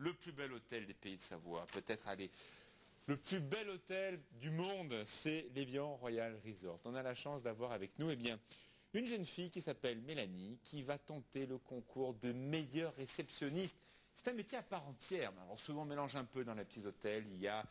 le plus bel hôtel des Pays de Savoie. Peut-être aller... Le plus bel hôtel du monde, c'est l'Évian Royal Resort. On a la chance d'avoir avec nous, une jeune fille qui s'appelle Mélanie, qui va tenter le concours de meilleure réceptionniste. C'est un métier à part entière. Alors souvent on mélange un peu dans les petits hôtels. Il y a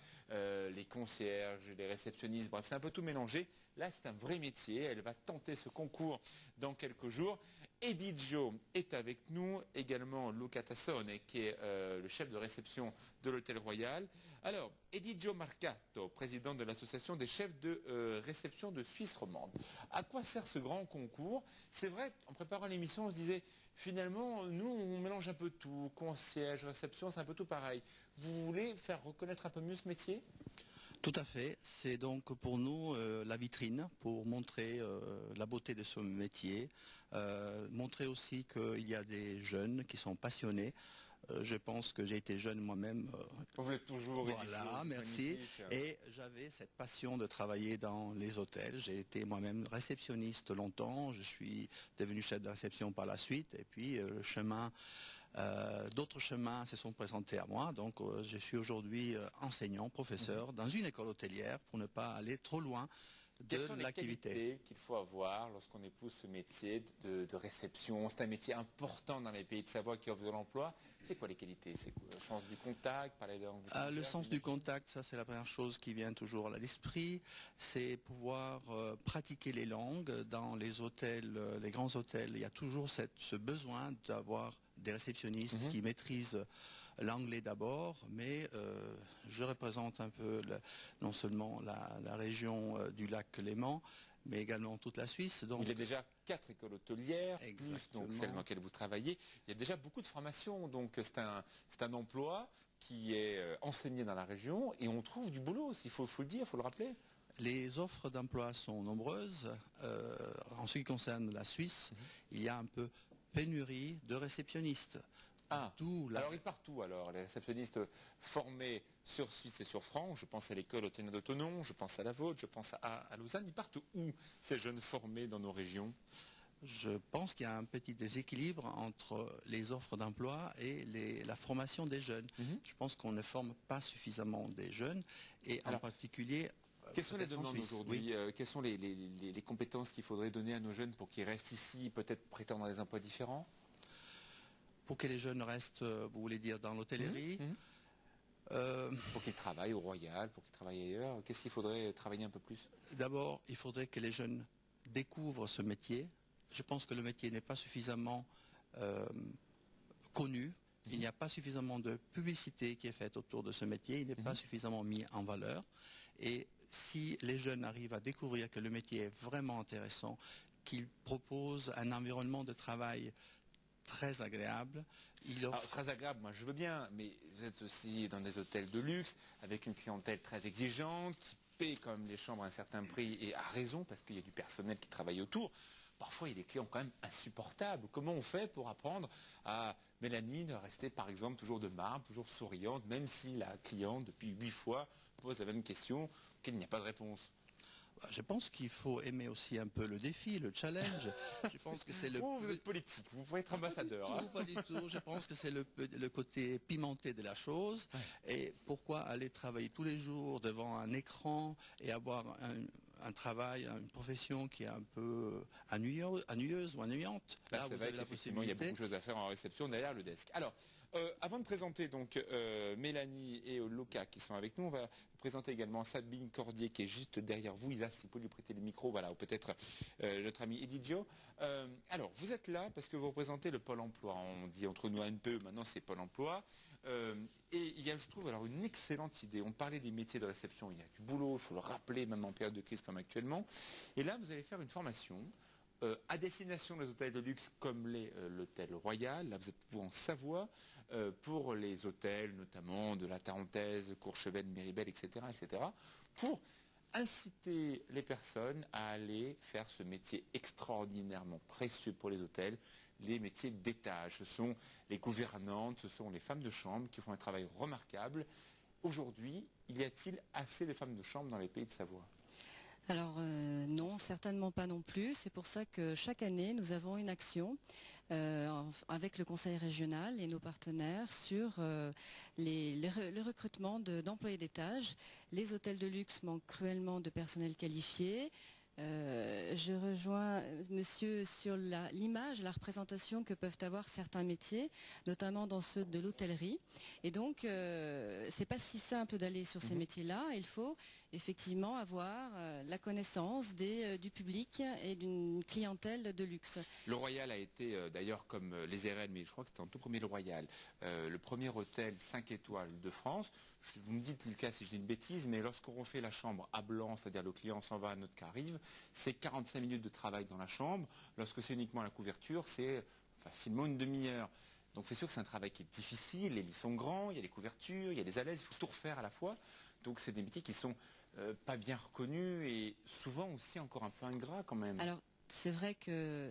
les concierges, les réceptionnistes, bref, c'est un peu tout mélangé. Là, c'est un vrai métier. Elle va tenter ce concours dans quelques jours. Edith Jo est avec nous, également Luca Tassone, qui est le chef de réception de l'Hôtel Royal. Alors, Edith Jo Marcato, président de l'association des chefs de réception de Suisse romande. À quoi sert ce grand concours? C'est vrai, en préparant l'émission, on se disait, finalement, nous, on mélange un peu tout, concierge, réception, c'est un peu tout pareil. Vous voulez faire reconnaître un peu mieux ce métier? Tout à fait. C'est donc pour nous la vitrine pour montrer la beauté de ce métier, montrer aussi qu'il y a des jeunes qui sont passionnés. Je pense que j'ai été jeune moi-même. Vous l'êtes toujours. Voilà, merci. Et j'avais cette passion de travailler dans les hôtels. J'ai été moi-même réceptionniste longtemps. Je suis devenu chef de réception par la suite. Et puis le chemin, d'autres chemins se sont présentés à moi. Donc je suis aujourd'hui enseignant, professeur dans une école hôtelière pour ne pas aller trop loin de l'activité. Quelles sont les qualités qu'il faut avoir lorsqu'on épouse ce métier de réception? C'est un métier important dans les Pays de Savoie qui offre de l'emploi. C'est quoi les qualités? C'est quoi? Le sens du contact, parler langue? Le sens du contact, ça c'est la première chose qui vient toujours à l'esprit. C'est pouvoir pratiquer les langues. Dans les hôtels, les grands hôtels, il y a toujours ce besoin d'avoir des réceptionnistes qui maîtrisent l'anglais d'abord, mais je représente un peu non seulement la région du lac Léman, mais également toute la Suisse. Donc... Il y a déjà 4 écoles hôtelières, plus donc celle dans laquelle vous travaillez. Il y a déjà beaucoup de formations, donc c'est un emploi qui est enseigné dans la région et on trouve du boulot aussi, il faut le dire, il faut le rappeler. Les offres d'emploi sont nombreuses. En ce qui concerne la Suisse, il y a un peu pénurie de réceptionnistes. Alors ils partent où alors, les réceptionnistes formés sur Suisse et sur France? Je pense à l'école hôtelière de Thonon, je pense à la vôtre, je pense à Lausanne. Ils partent où ces jeunes formés dans nos régions? Je pense qu'il y a un petit déséquilibre entre les offres d'emploi et la formation des jeunes. Je pense qu'on ne forme pas suffisamment des jeunes et en particulier... Quelles sont les demandes aujourd'hui? Quelles sont les compétences qu'il faudrait donner à nos jeunes pour qu'ils restent ici, peut-être prétendre à des emplois différents? Pour que les jeunes restent, vous voulez dire, dans l'hôtellerie? Pour qu'ils travaillent au Royal, pour qu'ils travaillent ailleurs, qu'est-ce qu'il faudrait travailler un peu plus? D'abord, il faudrait que les jeunes découvrent ce métier. Je pense que le métier n'est pas suffisamment connu. Il n'y a pas suffisamment de publicité qui est faite autour de ce métier. Il n'est pas suffisamment mis en valeur. Et si les jeunes arrivent à découvrir que le métier est vraiment intéressant, qu'il propose un environnement de travail très agréable. Très agréable, moi je veux bien, mais vous êtes aussi dans des hôtels de luxe, avec une clientèle très exigeante, qui paie quand même les chambres à un certain prix, et à raison, parce qu'il y a du personnel qui travaille autour. Parfois, il y a des clients quand même insupportables. Comment on fait pour apprendre à Mélanie de rester, par exemple, toujours de marbre, toujours souriante, même si la cliente, depuis 8 fois, pose la même question, qu'il n'y a pas de réponse? Je pense qu'il faut aimer aussi un peu le défi, le challenge. Je pense que c'est vous êtes politique, vous pouvez être ambassadeur. Pas du tout. Je pense que c'est le côté pimenté de la chose. Et pourquoi aller travailler tous les jours devant un écran et avoir un travail, une profession qui est un peu ennuyeuse ou ennuyante? Là, c'est vrai qu'effectivement, il y a beaucoup de choses à faire en réception derrière le desk. Alors, avant de présenter donc Mélanie et Luca qui sont avec nous, on va présenter également Sabine Cordier qui est juste derrière vous. Isa, si vous pouvez lui prêter le micro, voilà, ou peut-être notre ami Edith Jo. Alors, vous êtes là parce que vous représentez le Pôle emploi. On dit entre nous ANPE, maintenant c'est Pôle emploi. Et il y a, je trouve, alors une excellente idée. On parlait des métiers de réception, il y a du boulot, il faut le rappeler, même en période de crise comme actuellement. Et là, vous allez faire une formation à destination des hôtels de luxe comme l'hôtel Royal, là vous êtes en Savoie, pour les hôtels notamment de la Tarentaise, Courchevel, Méribel, etc., pour inciter les personnes à aller faire ce métier extraordinairement précieux pour les hôtels, les métiers d'étage. Ce sont les gouvernantes, ce sont les femmes de chambre qui font un travail remarquable. Aujourd'hui, y a-t-il assez de femmes de chambre dans les Pays de Savoie? Alors non, certainement pas non plus. C'est pour ça que chaque année, nous avons une action avec le conseil régional et nos partenaires sur le recrutement d'employés d'étage. Les hôtels de luxe manquent cruellement de personnel qualifié. Je rejoins monsieur sur l'image, la représentation que peuvent avoir certains métiers, notamment dans ceux de l'hôtellerie. Et donc, c'est pas si simple d'aller sur ces métiers-là. Il faut effectivement avoir la connaissance du public et d'une clientèle de luxe. Le Royal a été d'ailleurs comme les RL, mais je crois que c'était en tout premier le Royal, le premier hôtel 5 étoiles de France. Vous me dites Lucas si je dis une bêtise, mais lorsqu'on refait la chambre à blanc, c'est-à-dire le client s'en va, notre cas arrive, c'est 45 minutes de travail dans la chambre. Lorsque c'est uniquement la couverture, c'est facilement une demi-heure. Donc c'est sûr que c'est un travail qui est difficile, les lits sont grands, il y a les couvertures, il y a des alaises, il faut tout refaire à la fois. Donc c'est des métiers qui sont pas bien reconnus et souvent aussi encore un peu ingrats quand même. Alors, c'est vrai que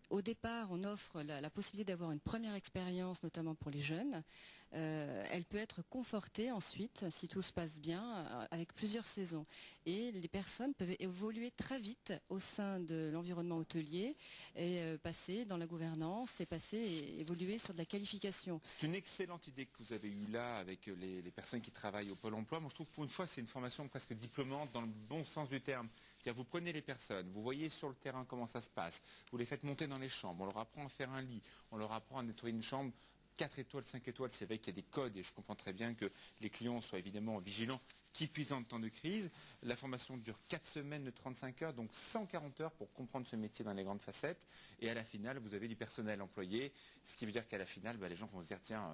au départ, on offre la possibilité d'avoir une première expérience, notamment pour les jeunes. Elle peut être confortée ensuite, si tout se passe bien, avec plusieurs saisons. Et les personnes peuvent évoluer très vite au sein de l'environnement hôtelier et passer dans la gouvernance et évoluer sur de la qualification. C'est une excellente idée que vous avez eue là avec les personnes qui travaillent au Pôle emploi. Moi, je trouve que pour une fois, c'est une formation presque diplômante dans le bon sens du terme. Vous prenez les personnes, vous voyez sur le terrain comment ça se passe, vous les faites monter dans les chambres, on leur apprend à faire un lit, on leur apprend à nettoyer une chambre 4 étoiles, 5 étoiles, c'est vrai qu'il y a des codes et je comprends très bien que les clients soient évidemment vigilants, qui puissent en temps de crise. La formation dure 4 semaines de 35 heures, donc 140 heures pour comprendre ce métier dans les grandes facettes. Et à la finale, vous avez du personnel employé, ce qui veut dire qu'à la finale, les gens vont se dire, tiens,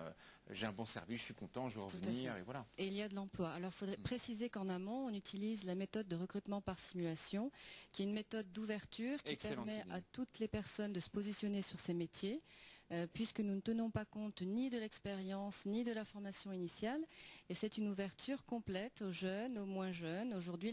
j'ai un bon service, je suis content, je vais revenir, et voilà. Et il y a de l'emploi. Alors, il faudrait préciser qu'en amont, on utilise la méthode de recrutement par simulation, qui est une méthode d'ouverture qui permet à toutes les personnes de se positionner sur ces métiers. Puisque nous ne tenons pas compte ni de l'expérience ni de la formation initiale et c'est une ouverture complète aux jeunes, aux moins jeunes. Aujourd'hui,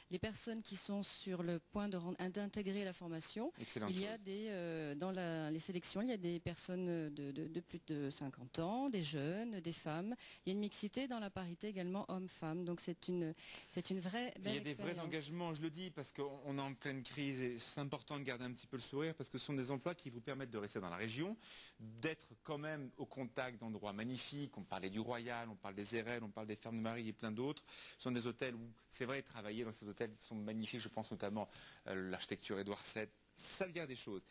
les personnes qui sont sur le point d'intégrer la formation, il y a dans les sélections, il y a des personnes de plus de 50 ans, des jeunes, des femmes. Il y a une mixité dans la parité également hommes-femmes. Donc c'est une vraie belle expérience. Il y a des vrais engagements, je le dis, parce qu'on est en pleine crise et c'est important de garder un petit peu le sourire parce que ce sont des emplois qui vous permettent de rester dans la région, d'être quand même au contact d'endroits magnifiques. On parlait du Royal, on parle des RL, on parle des Fermes de Marie et plein d'autres. Ce sont des hôtels où, c'est vrai, travailler dans ces hôtels sont magnifiques. Je pense notamment à l'architecture Édouard VII. Ça veut dire des choses.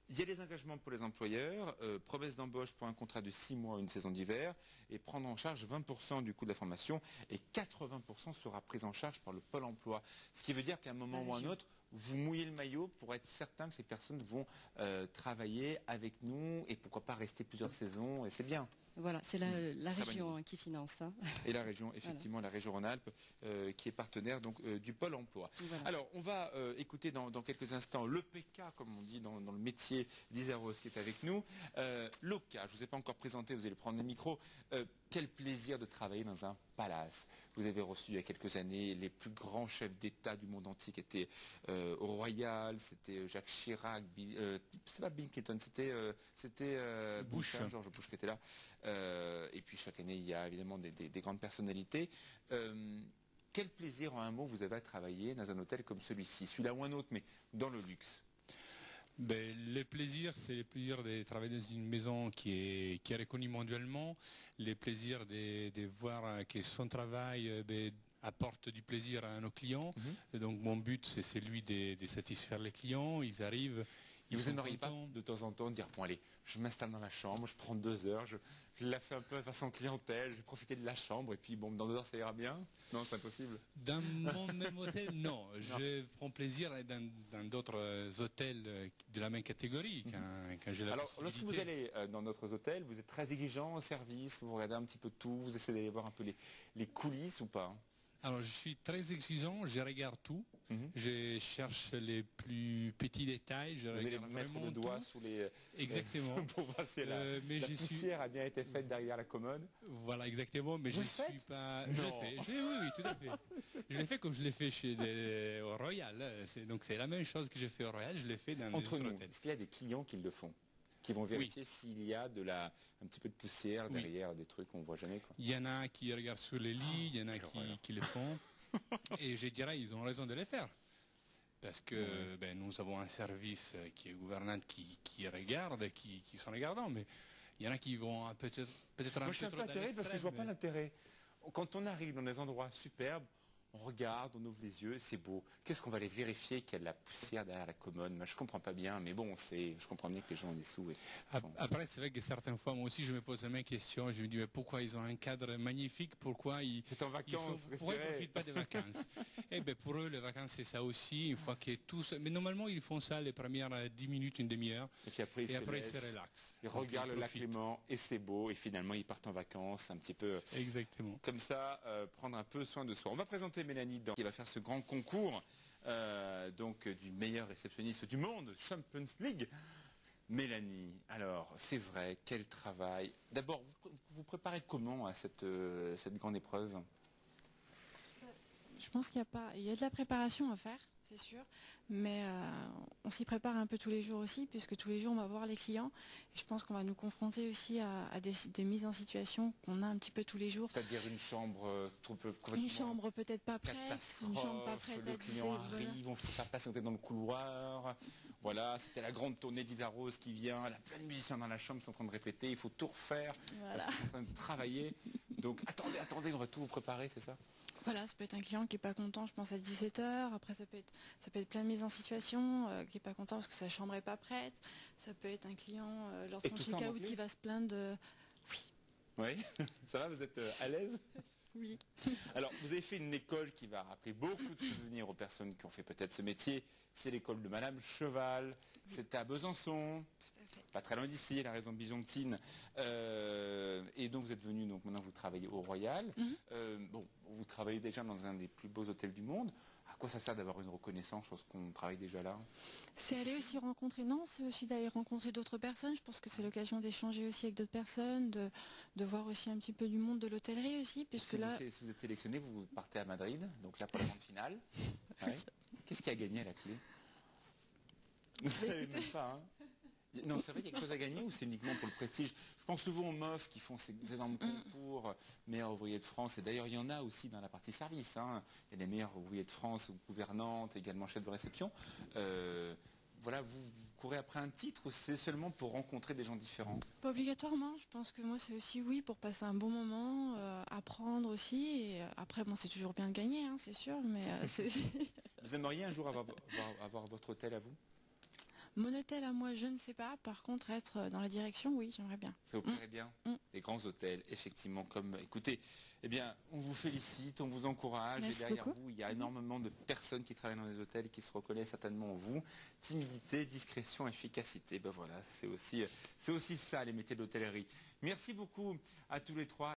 Il y a des engagements pour les employeurs, promesse d'embauche pour un contrat de 6 mois, une saison d'hiver, et prendre en charge 20% du coût de la formation, et 80% sera pris en charge par le Pôle emploi. Ce qui veut dire qu'à un moment ou à un autre, vous mouillez le maillot pour être certain que les personnes vont travailler avec nous, et pourquoi pas rester plusieurs saisons, et c'est bien. Voilà, c'est la région qui finance. Hein. Et la région, effectivement, voilà. La région Rhône-Alpes, qui est partenaire donc, du Pôle emploi. Voilà. Alors, on va écouter dans quelques instants le PK, comme on dit dans le métier d'Isaros, qui est avec nous. Loka, je ne vous ai pas encore présenté, vous allez prendre le micro. Quel plaisir de travailler dans un palace. Vous avez reçu il y a quelques années les plus grands chefs d'État du monde entier qui étaient au Royal, c'était Jacques Chirac, c'est pas Bill Clinton, c'était Bush, hein, George Bush qui était là. Et puis chaque année, il y a évidemment des grandes personnalités. Quel plaisir, en un mot, vous avez à travailler dans un hôtel comme celui-ci, celui-là ou un autre, mais dans le luxe? Le plaisir, c'est le plaisir de travailler dans une maison qui est reconnue mondialement, le plaisir de voir que son travail apporte du plaisir à nos clients. Et donc mon but, c'est celui de satisfaire les clients. Ils arrivent. Vous n'aimeriez pas de temps en temps dire, bon allez, je m'installe dans la chambre, je prends 2 heures, je la fais un peu à façon clientèle, je vais profiter de la chambre et puis bon, dans 2 heures ça ira bien? Non, c'est impossible. Dans mon même hôtel, non. Je prends plaisir dans d'autres hôtels de la même catégorie quand j'ai la Alors, possibilité. lorsque vous allez dans d'autres hôtels, vous êtes très exigeant au service, vous regardez un petit peu tout, vous essayez d'aller voir un peu les coulisses ou pas? Alors, je suis très exigeant, je regarde tout. Je cherche les plus petits détails. Vous allez mettre le doigt sous les... Exactement. Pour voir si la poussière a bien été faite derrière la commode. Voilà, exactement. Mais je ne suis pas... Je l'ai fait. Oui, tout à fait. Je l'ai fait comme je l'ai fait au Royal. Donc c'est la même chose que j'ai fait au Royal, je l'ai fait dans Entre nous, hôtels. est-ce qu'il y a des clients qui le font? Qui vont vérifier s'il y a un petit peu de poussière derrière des trucs qu'on ne voit jamais, quoi. Il y en a qui regardent sur les lits, il y en a qui le font. Et je dirais ils ont raison de les faire. Parce que nous avons un service qui est gouvernant qui regarde, qui sont regardants, mais il y en a qui vont peut-être un Moi, je suis un peu atterré parce que je vois pas mais... l'intérêt. Quand on arrive dans des endroits superbes, on regarde, on ouvre les yeux, c'est beau. Qu'est-ce qu'on va aller vérifier qu'il y a de la poussière derrière la commode? Moi, je comprends pas bien, mais bon, je comprends bien que les gens ont des sous. Après, c'est vrai que certaines fois, moi aussi, je me pose la même question. Je me dis, mais pourquoi ils ont un cadre magnifique? Pourquoi ils profitent pas des vacances? Eh bien, pour eux, les vacances, c'est ça aussi. Une fois que tous... Mais normalement, ils font ça les premières 10 minutes, une demi-heure. Et puis après, ils se relaxent. Ils regardent le lac Léman et c'est beau. Et finalement, ils partent en vacances un petit peu. Exactement. Comme ça, prendre un peu soin de soi. On va présenter Mélanie qui va faire ce grand concours donc du meilleur réceptionniste du monde, Champions League. Mélanie, alors c'est vrai, quel travail. D'abord, vous préparez comment à cette grande épreuve? Je pense qu'il y a de la préparation à faire, c'est sûr, mais on s'y prépare un peu tous les jours aussi, puisque tous les jours on va voir les clients. Et je pense qu'on va nous confronter aussi à des mises en situation qu'on a un petit peu tous les jours. C'est-à-dire une chambre Une chambre peut-être pas prête, une chambre pas prête le client arrive, on fait faire patienter dans le couloir. Voilà, c'était la grande tournée d'Isa Rose qui vient, elle a plein de musiciens dans la chambre qui sont en train de répéter, il faut tout refaire, voilà. Parce qu'ils sont en train de travailler. Donc attendez, on va tout vous préparer, c'est ça? Voilà, ça peut être un client qui n'est pas content, je pense à 17 h. Après, ça peut être plein de mise en situation, qui n'est pas content parce que sa chambre n'est pas prête. Ça peut être un client, lors de son check-out, qui va se plaindre de... Oui. Oui, ça va, vous êtes à l'aise? Oui. Alors, vous avez fait une école qui va rappeler beaucoup de souvenirs aux personnes qui ont fait peut-être ce métier. C'est l'école de Madame Cheval. Oui. C'était à Besançon. Tout à fait. Pas très loin d'ici, la raison byzantine. Et donc, vous êtes venu, donc maintenant vous travaillez au Royal. Bon, vous travaillez déjà dans un des plus beaux hôtels du monde. À quoi ça sert d'avoir une reconnaissance lorsqu'on travaille déjà là? C'est aller aussi rencontrer, non, c'est aussi d'aller rencontrer d'autres personnes. Je pense que c'est l'occasion d'échanger aussi avec d'autres personnes, de voir aussi un petit peu du monde de l'hôtellerie aussi, puisque si là... Si vous êtes sélectionné, vous partez à Madrid, donc là pour la grande finale. Ouais. Qu'est-ce qui a gagné à la clé? Vous ne savez même pas, hein? Non, c'est vrai qu'il y a quelque chose à gagner ou c'est uniquement pour le prestige? Je pense souvent aux MOF qui font ces énormes concours, meilleurs ouvriers de France, et d'ailleurs il y en a aussi dans la partie service, hein. Il y a les meilleurs ouvriers de France, gouvernantes, également chefs de réception. Voilà, vous courez après un titre ou c'est seulement pour rencontrer des gens différents? Pas obligatoirement, je pense que moi c'est aussi oui pour passer un bon moment, apprendre aussi, et après bon c'est toujours bien de gagner, hein, c'est sûr, mais Vous aimeriez un jour avoir votre hôtel à vous? Mon hôtel à moi, je ne sais pas. Par contre, être dans la direction, oui, j'aimerais bien. Ça vous plairait bien? Des grands hôtels, effectivement, comme... Écoutez, eh bien, on vous félicite, on vous encourage. Merci et derrière beaucoup. vous, il y a énormément de personnes qui travaillent dans les hôtels et qui se reconnaissent certainement en vous. Timidité, discrétion, efficacité. Ben voilà, c'est aussi ça, les métiers d'hôtellerie. Merci beaucoup à tous les trois.